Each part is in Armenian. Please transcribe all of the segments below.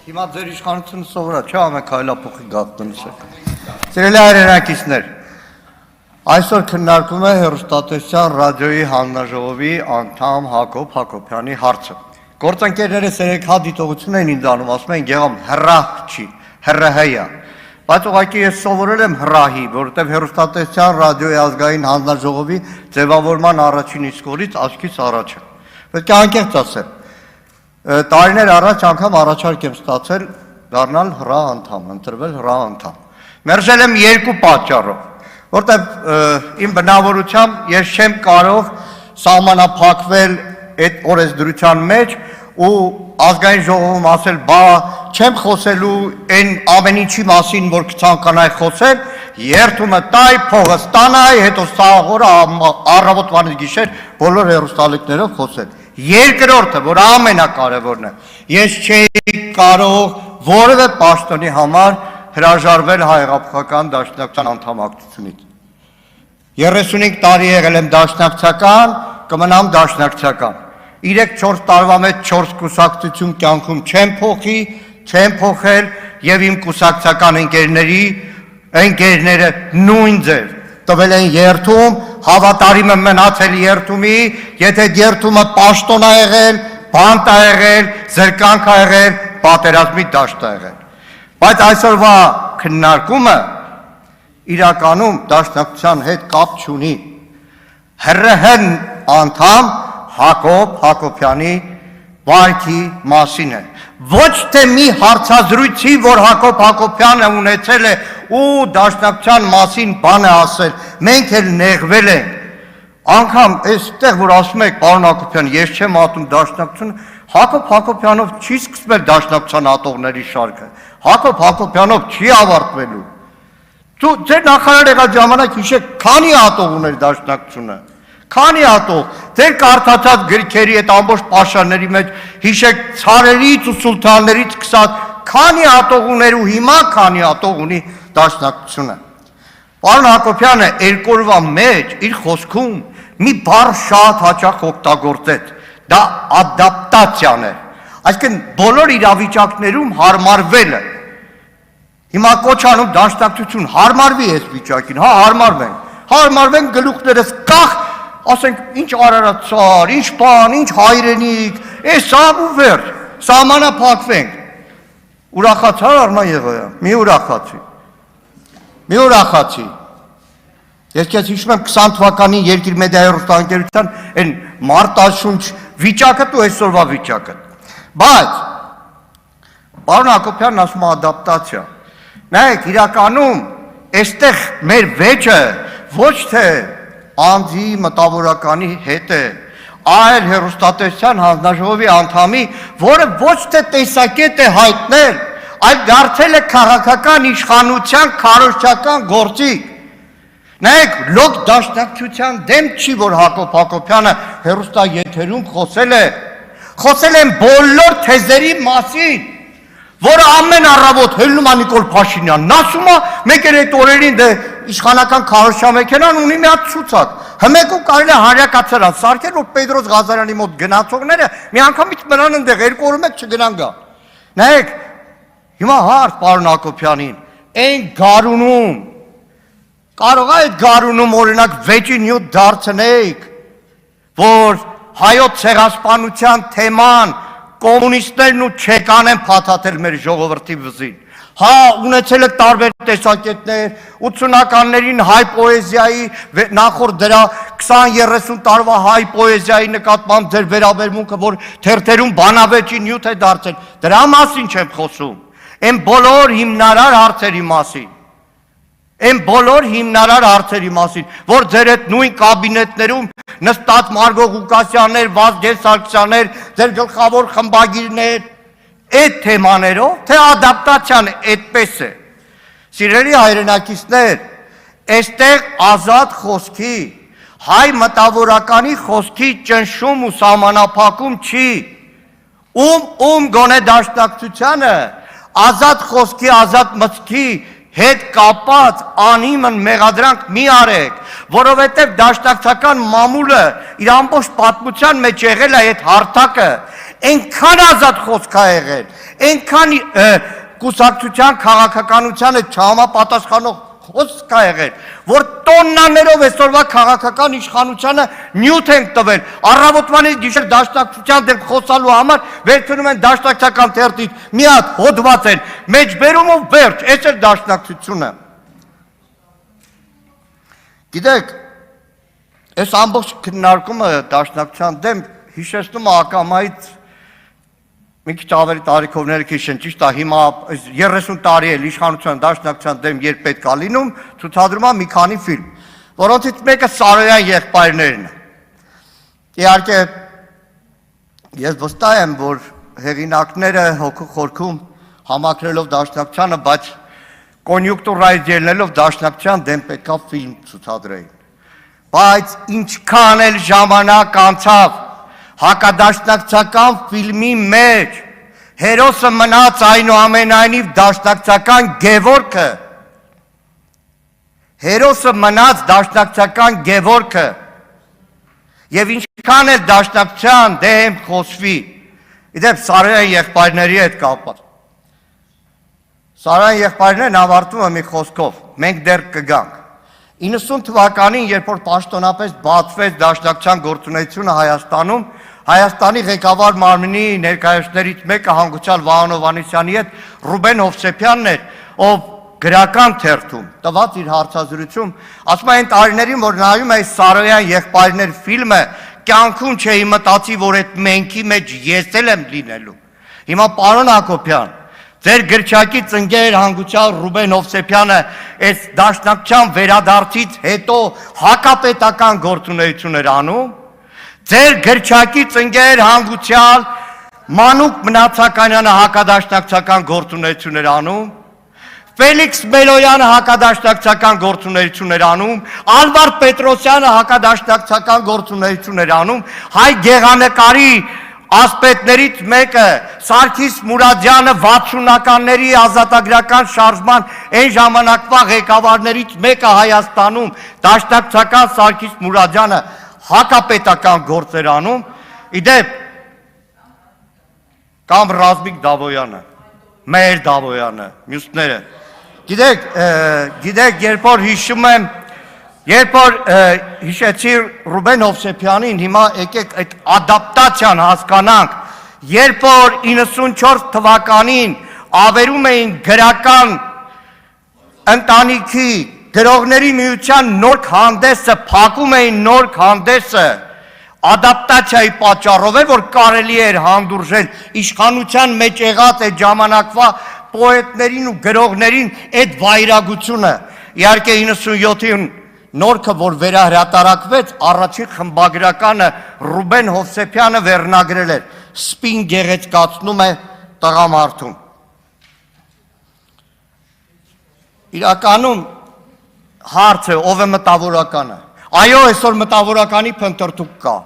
Հիմա ձեր իշխանությունը սովորա չէ ամեն քայլափոխի գաղտնիք։ Սիրելի հայրենակիցներ, այսօր քննարկում է հեռուստատեսության ռադիոյի հանձնաժողովի անդամ Հակոբ Հակոբյանի հարցը։ Գործընկերները երեք հատ դիտողություն են ինձ անում, ասում են Գեղամ հրահ չի, հրահեյա։ Բայց ուղղակի ես սովորել եմ հրահի, որովհետև հեռուստատեսության ռադիոյի ազգային հանձնաժողովի ձևավորման առաջին իսկ օրից աչքից առաջ է։ Պետք է անկեղծ ասեմ։ Տարիներ առաջ անգամ առաջարկ եմ ստացել դառնալ հրահ անդամ, ընտրվել հրահ անդամ։ Մերժել եմ երկու պատճառով, որտեղ իմ բնավորությամբ ես չեմ կարող սահմանափակվել այդ օրենսդրության մեջ ու ազգային ժողովում ասել, բա չեմ խոսելու այն ամեն ինչի մասին, որ կցանկանայի խոսել, երթումը տայ, փողը ստանայ, հետո սաղորը առավոտվանից գիշեր բոլոր հեռուստալիքներով խոսել։ Երկրորդը, որ ամենակարևորն է, ես չէի կարող որևէ պաշտոնի համար հրաժարվել Հայ-Հեղափոխական դաշնակցության անդամակցությունից։ 35 տարի եղել եմ դաշնակցական, կմնամ դաշնակցական։ 3-4 տարվա մեջ 4 կուսակցություն կյանքում չեմ փոխել եւ իմ կուսակցական ընկերները նույն ձև տվել են երթում, հավատարիմ եմ մնացել երթումի, եթե երթումը պաշտոն է եղել, բանտ է եղել, զրկանք է եղել, պատերազմի դաշտ է եղել։ Բայց այսօրվա քննարկումը իրականում դաշնակցության հետ կապ չունի։ ՀՌՀ անդամ Հակոբ Հակոբյանի վարքի մասին է։ Ոչ թե մի հարցազրույցի, որ Հակոբ Հակոբյանը ունեցել է ու դաշնակցության մասին բան է ասել, մենք էլ նեղվել ենք։ Անգամ այստեղ, որ ասում եք, պարոն Հակոբյան, ես չեմ ատում դաշնակցությունը, Հակոբ Հակոբյանով չի սկսվել դաշնակցության ատողների շարքը, Հակոբ Հակոբյանով չի ավարտվելու։ Ձեր նախարար եղած ժամանակ հիշեք, քանի ատող ուներ դաշնակցությունը, քանի ատող, ձեր կարդացած գրքերի այդ ամբողջ պաշարների մեջ հիշեք ցարերից ու սուլթաններից սկսած քանի ատող ուներ ու հիմա քանի ատող ունի դաշնակցությունը։ Պարոն Հակոբյանը երկու օրվա մեջ իր խոսքում մի բառ շատ հաճախ օգտագործեց, դա ադապտացիան է, այսինքն բոլոր իրավիճակներում հարմարվելը։ Հիմա կոչ անում դաշնակցություն, հարմարվի այս վիճակին, հա հարմարվենք գլուխներս կախ, ասենք ինչ արարածար, ինչ բան, ինչ հայրենիք, սա ու վերջ, սահմանափակվենք։ Ուրախացար Արման Եղոյան, մի ուրախացի։ Ես քեզ հիշում եմ 20 թվականին Երկիր մեդիա հեռուստաընկերության այն մարտաշունչ վիճակը ու այսօրվա վիճակը։ Բայց պարոն Հակոբյանն ասում է ադապտացիա։ Նայեք, իրականում այստեղ մեր վեճը ոչ թե անձի մտավորականի հետ է, այլ հեռուստատեսության հանձնաժողովի անդամի, որը ոչ թե տեսակետ է հայտնել, այլ դարձել է քաղաքական իշխանության քարոզչական գործիք։ Նայեք, լոկ դաշնակցության դեմ չի, որ Հակոբ Հակոբյանը հեռուստաեթերում խոսել են բոլոր թեզերի մասին, որը ամեն առավոտ հելնում է Նիկոլ Փաշինյանն, ասում է, մեկ էլ այդ օրերին իշխանական քարոզչամեքենան ունի մի հատ ցուցակ, հմեկում կարելի է հանրակացարան սարքել, որ Պետրոս Ղազարյանի մոտ գնացողները մի անգամից մնան ընդեղ, երկու օրը մեկ չգնան գա։ Նայեք, հիմա հարց պարոն Հակոբյանին, այն գարունում, կարող է այդ գարունում օրինակ վեճի նյութ դարձնեիք, որ հայոց ցեղասպանության թեման կոմունիստներն ու չեկան են փաթաթել մեր ժողովրդի վզին։ Հա, ունեցել եք տարբեր տեսակետներ, 80-ականներին հայ պոեզիայի, նախորդ դրա 20-30 տարվա հայ պոեզիայի նկատմամբ ձեր վերաբերմունքը, որ թերթերում բանավեճի նյութ է դարձել, դրա մասին չեմ խոսում, այն բոլոր հիմնարար հարցերի մասին, որ ձեր այդ նույն կաբինետներում նստած Մարգո Ղուկասյաններ, Վազգեն Սարգսյաններ, ձեր գլխավոր խմբագիրներ, այդ թեմաներով, թե ադապտացիան այդպես է։ Սիրելի հայրենակիցներ, այստեղ ազատ խոսքի, հայ մտավորականի խոսքի ճնշում ու սահմանափակում չի, ում գոնե դաշնակցությանը ազատ խոսքի, ազատ մտքի հետ կապած անիմն մեղադրանք մի արեք, որովհետև դաշնակցական մամուլը իր ամբողջ պատմության մեջ եղել է այդ հարթակը, այնքան ազատ խոսք է եղել, այնքան կուսակցության քաղաքականությանը չհամապատասխանող խոսք է եղել, որ տոննաներով այսօրվա քաղաքական իշխանությանը նյութ են տվել, առավոտվանից գիշեր դաշնակցության դեմ խոսալու համար վերցնում են դաշնակցական թերթից մի հատ հոդված են, մեջբերումով վերջ, այս էր դաշնակցությունը։ Գիտեք, այս ամբողջ քննարկումը դաշնակցության դեմ հիշեցնում է ակամայից մի քիչ ավելի տարիքովները քիշեն, ճիշտ է, հիմա 30 տարի էլ իշխանության դաշնակցության դեմ երբ պետք է լինում, ցուցադրում է մի քանի ֆիլմ, որոնցից մեկը Սարոյան եղբայրներն է։ Իհարկե, ես վստահ եմ, որ հեղինակները հոգու խորքում համակրելով դաշնակցությանը, բայց կոնյուկտուրայից ելնելով դաշնակցության դեմ պետք է ֆիլմ ցուցադրեին։ Բայց ինչքան էլ ժամանակ անցավ հակադաշնակցական ֆիլմի մեջ հերոսը մնաց այնուամենայնիվ դաշնակցական Գևորգը, հերոսը մնաց դաշնակցական Գևորգը, եւ ինչքան էլ դաշնակցության դեմ խոսվի, իդեպ Սարոյան եղբայրների հետ կապված։ Սարոյան եղբայրներն ավարտում է մի խոսքով, մենք դեռ կգանք։ 90 թվականին, երբ որ պաշտոնապես բացվեց դաշնակցության գործունեությունը Հայաստանում, Հայաստանի ղեկավար մարմնի ներկայացուցիչներից մեկը հանգուցյալ Վահան Հովհաննիսյանի հետ Ռուբեն Հովսեփյանն էր, ով գրական թերթում տված իր հարցազրույցում, ասում է այն տարիներին, որ նայում է Սարոյան եղբայրներ ֆիլմը, կյանքում չէի մտածի, որ այդ մենքի մեջ ես էլ եմ լինելու։ Հիմա պարոն Հակոբյան, ձեր գրչակի ծնգեր հանգուցյալ Ռուբեն Հովսեփյանը այս դաշնակցության վերադարձից հետո հակապետական գործունեություն էր անում, ձեր գրչակի ծնգեր հանգուցյալ Մանուկ Մնացականյանը հակադաշնակցական գործունեություն էր անում, Ֆելիքս Մելոյանը հակադաշնակցական գործունեություն էր անում, Ալվար Պետրոսյանը հակադաշնակցական գործունեություն էր անում, հայ գեղանկարի ասպետներից մեկը Սարգիս Մուրադյանը 60-ականների ազատագրական շարժման այն ժամանակվա ղեկավարներից մեկը Հայաստանում, դաշնակցական Սարգիս Մուրադյանը հակապետական գործեր անում, իդեպ կամ Ռազմիկ Դավոյանը, Մհեր Դավոյանը, մյուսները։ Գիտեք, երբ որ հիշում եմ, երբ որ հիշեցի Ռուբեն Հովսեփյանին, հիմա եկեք այդ ադապտացիան հասկանանք, երբ որ 94 թվականին ավերում էին գրական ընտանիքի գրողների միության նոր հանդեսը, փակում էին նոր հանդեսը, ադապտացիայի պատճառով է, որ կարելի էր հանդուրժել իշխանության մեջ եղած այդ ժամանակվա պոետներին ու գրողներին այդ վայրագությունը, իհարկե 97-ին նորքը, որ վերահրատարակվեց, առաջին խմբագրականը Ռուբեն Հովսեփյանը վերնագրել էր, սպին գեղեցկացնում է տղամարդուն։ Իրականում հարց է, ով է մտավորականը։ Այո, այսօր մտավորականի փնտրտուք կա։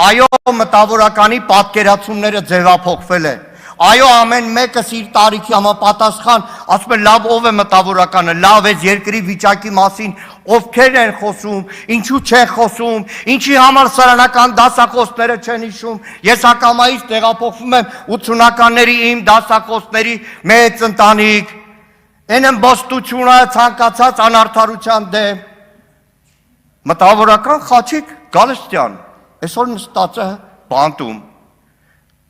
Այո, մտավորականի պատկերացումները ձևափոխվել են։ Այո, ամեն մեկս իր տարիքի համապատասխան, ասում է լավ, ով է մտավորականը, լավ էս երկրի վիճակի մասին, ովքեր են խոսում, ինչու չեն խոսում, ինչի համալսարանական դասախոսները չեն հիշում։ Ես ակամայից տեղափոխվում եմ 80-ականների իմ դասախոսների մեծ ընտանիք, այն ըմբոստությունը ցանկացած անարդարության դեմ։ Մտավորական Խաչիկ Գալստյան, այսօր նստած է բանտում,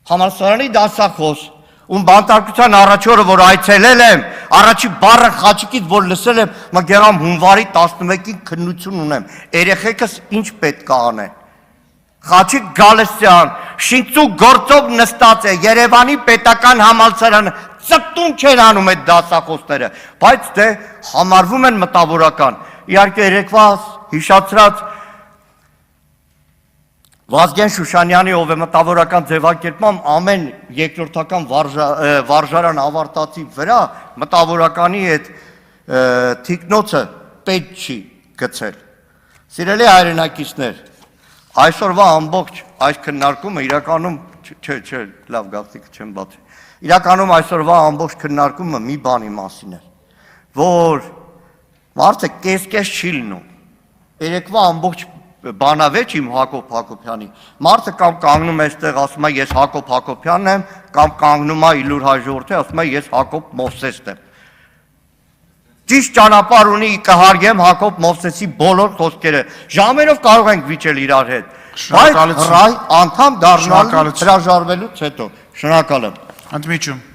համալսարանի դասախոս, ում բանտարկության առաջ օրը, որ այցելել եմ, առաջի բառը Խաչիկից, որ լսել եմ, մգերամ հունվարի 11-ին քննություն ունեմ, երեխեքս ինչ պետք է անեն։ Խաչիկ Գալստյան, շինծու գործով նստած է, Երևանի պետական համալսարանը, ծպտուն չեն անում այդ դասախոսները, բայց դե համարվում են մտավորական։ Իհարկե երեկվա հիշացրած Վազգեն Շուշանյանի, ով է մտավորական ձևակերպման ամեն երկրորդական վարժարան ավարտածի վրա մտավորականի այդ թիկնոցը պետք չի գցել։ Սիրելի հայրենակիցներ, այսօրվա ամբողջ այս քննարկումը իրականում չէ, լավ գաղտնիքը չեմ բացի։ Իրականում այսօրվա ամբողջ քննարկումը մի բանի մասին է, որ մարդը կես չի լինում, երեկվա ամբողջ բանավեճ իմ Հակոբ Հակոբյանի, մարդը կամ կանգնում է այստեղ ասում է ես Հակոբ Հակոբյանն եմ, կամ կանգնում է Իլուր հաջորդը ասում է ես Հակոբ Մովսեսն եմ։ Ճիշտ ճանապարհ ունի կհարգեմ Հակոբ Մովսեսի բոլոր խոսքերը, ժամերով կարող ենք վիճել իրար հետ, բայց ռայ անդամ դառնալ հրաժարվելուց հետո, շնորհակալ եմ։ Ընդմիջում